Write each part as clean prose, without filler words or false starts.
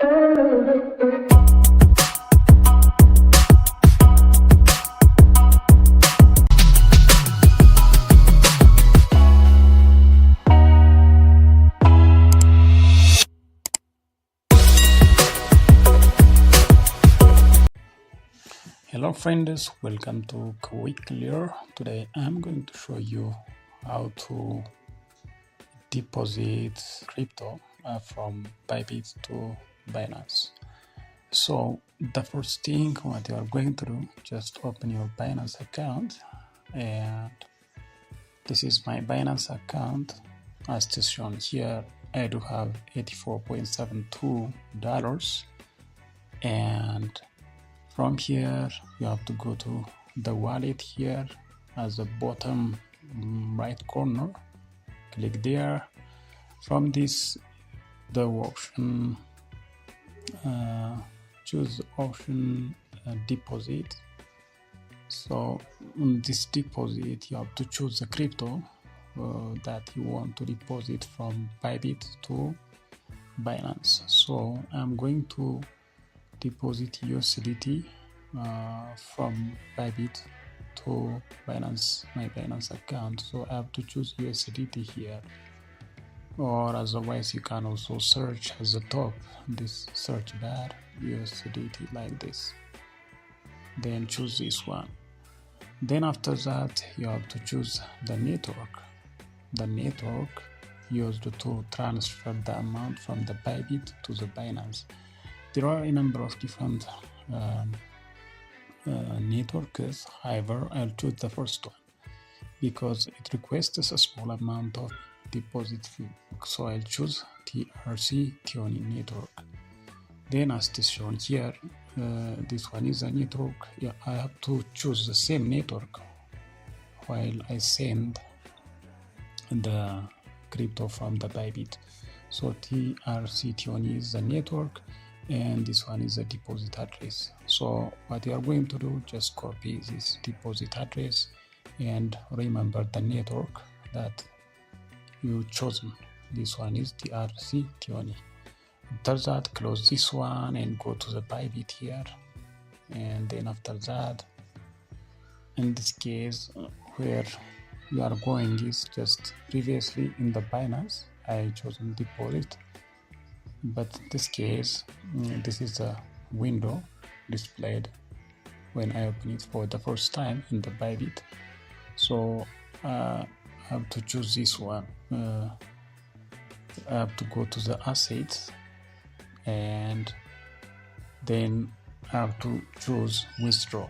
Hello friends, welcome to QuickClear. Today I'm going to show you how to deposit crypto from Bybit to Binance. So the first thing what you are going to do, just open your Binance account, and this is my Binance account. As it is shown here, I do have $84.72, and from here you have to go to the wallet here at the bottom right corner, click there. From this the option, choose the option deposit. So on this deposit you have to choose the crypto that you want to deposit from Bybit to Binance. So I'm going to deposit USDT from Bybit to Binance, my Binance account. So I have to choose USDT here, or otherwise you can also search at the top, this search bar, USDT like this, then choose this one. Then after that you have to choose the network used to transfer the amount from the Bybit to the Binance. There are a number of different networks. However, I'll choose the first one because it requests a small amount of deposit fee. So I'll choose TRC Tioni network. Then as it is shown here, this one is a network. Yeah, I have to choose the same network while I send the crypto from the Bybit. So TRC Tioni is the network, and this one is a deposit address. So what you are going to do, just copy this deposit address and remember the network that you chosen. This one is TRC Tioni. After that, close this one and go to the Bybit here. And then after that, in this case, where you are going is just previously in the Binance, I chosen deposit. But in this case, this is a window displayed when I open it for the first time in the Bybit. So I have to choose this one. I have to go to the assets, and then I have to choose withdraw.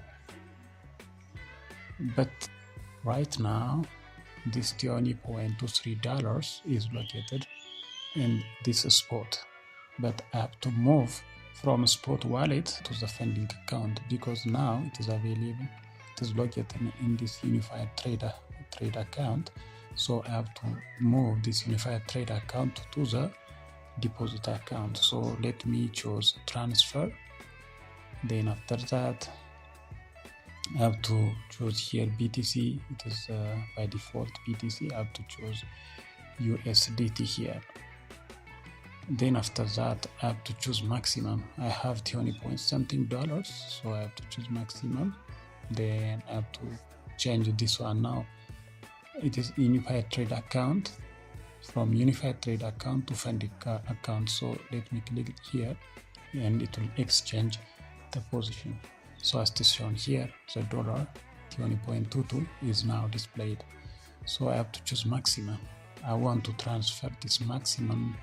But right now, this $20.23 is located in this spot. But I have to move from spot wallet to the funding account because now it is available. It is located in this unified trade account. So I have to move this unified trade account to the deposit account. So let me choose transfer. Then after that, I have to choose here BTC. It is by default BTC. I have to choose USDT here. Then after that, I have to choose maximum. I have 20 point something dollars, so I have to choose maximum. Then I have to change this one now. It is unified trade account, from unified trade account to funding account. So let me click here and it will exchange the position. So as it is shown here, the dollar 20.22 is now displayed. So I have to choose maximum. I want to transfer this maximum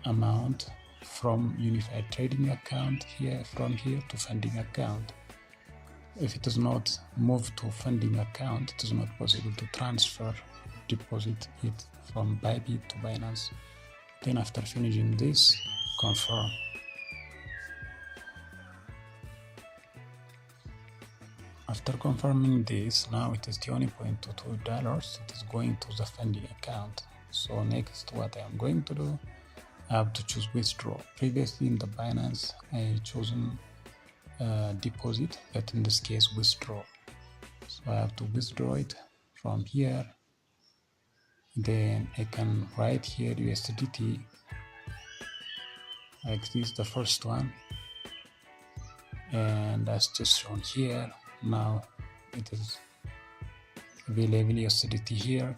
amount from unified trading account here, from here to funding account. If it is not moved to funding account, it is not possible to deposit it from Bybit to Binance. Then after finishing this, confirm. After confirming this, now it is $20.22. It is going to the funding account. So next, what I am going to do, I have to choose withdraw. Previously in the Binance, I chosen deposit, but in this case withdraw. So I have to withdraw it from here. Then I can write here USDT like this, the first one, and as just shown here. Now it is available USDT here.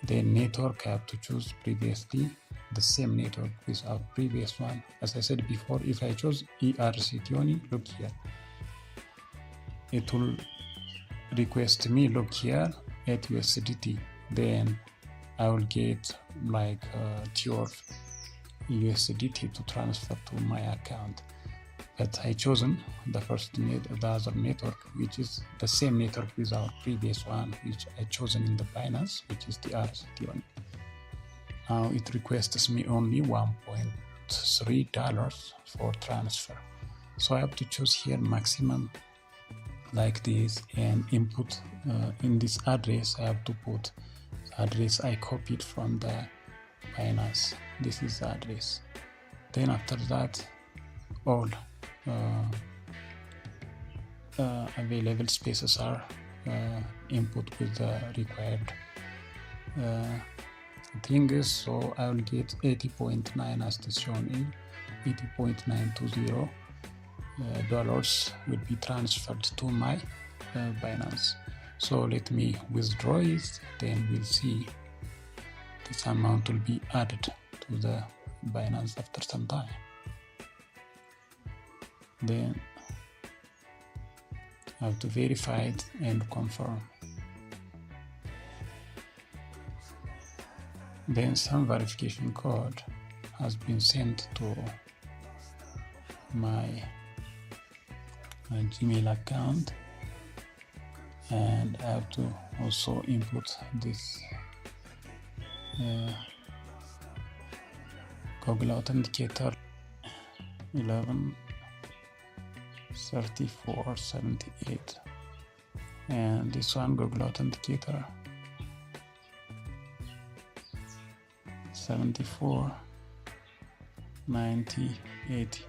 The network I have to choose previously the same network with our previous one. As I said before, if I choose ERCT only, look here, it will request me, look here, at USDT. Then I will get like 12 USDT to transfer to my account. But I chosen the other network, which is the same network with our previous one, which I chosen in the Binance, which is the RCT only. Now it requests me only $1.3 for transfer. So I have to choose here maximum like this and input in this address. I have to put the address I copied from the Binance. This is the address. Then after that, all available spaces are input with the required things. So I will get 80.9 as this shown in 80.920 dollars will be transferred to my Binance. So let me withdraw it, then we'll see this amount will be added to the Binance after some time. Then I have to verify it and confirm. Then some verification code has been sent to my Gmail account, and I have to also input this Google Authenticator 113478, and this one Google Authenticator 749080,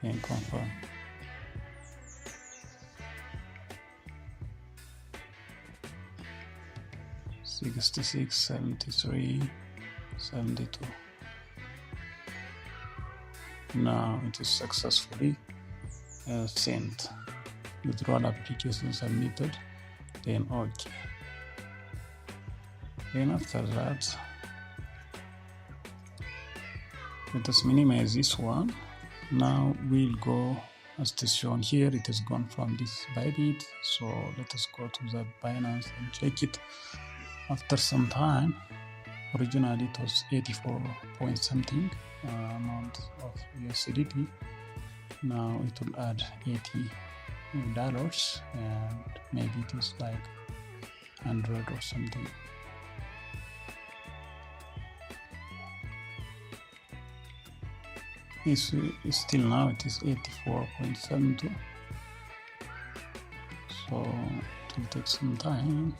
and confirm. $66, $73, $72. Now it is successfully sent. Withdrawal application submitted. Then OK. Then after that, let us minimize this one. Now we'll go as it is shown here. It has gone from this Bybit. So let us go to the Binance and check it. After some time, originally it was 84 point something amount of USDT. Now it will add $80, and maybe it is like 100 or something. It's still now it is 84.72. So it will take some time.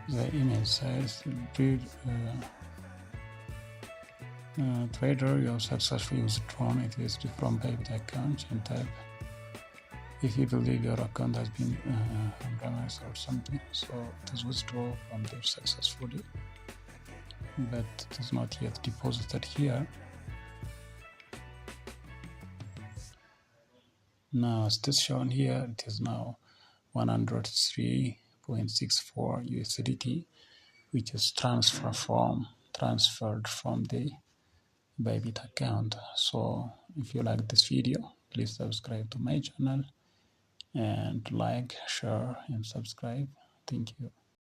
The email says, "Dear trader, you have successfully withdrawn USDT from Bybit account, and type if you believe your account has been compromised or something." So it is withdrawn from there successfully, but it is not yet deposited here. Now as it is shown here, it is now 103.64 USDT, which is transferred from the Bybit account. So if you like this video, please subscribe to my channel and like, share and subscribe. Thank you.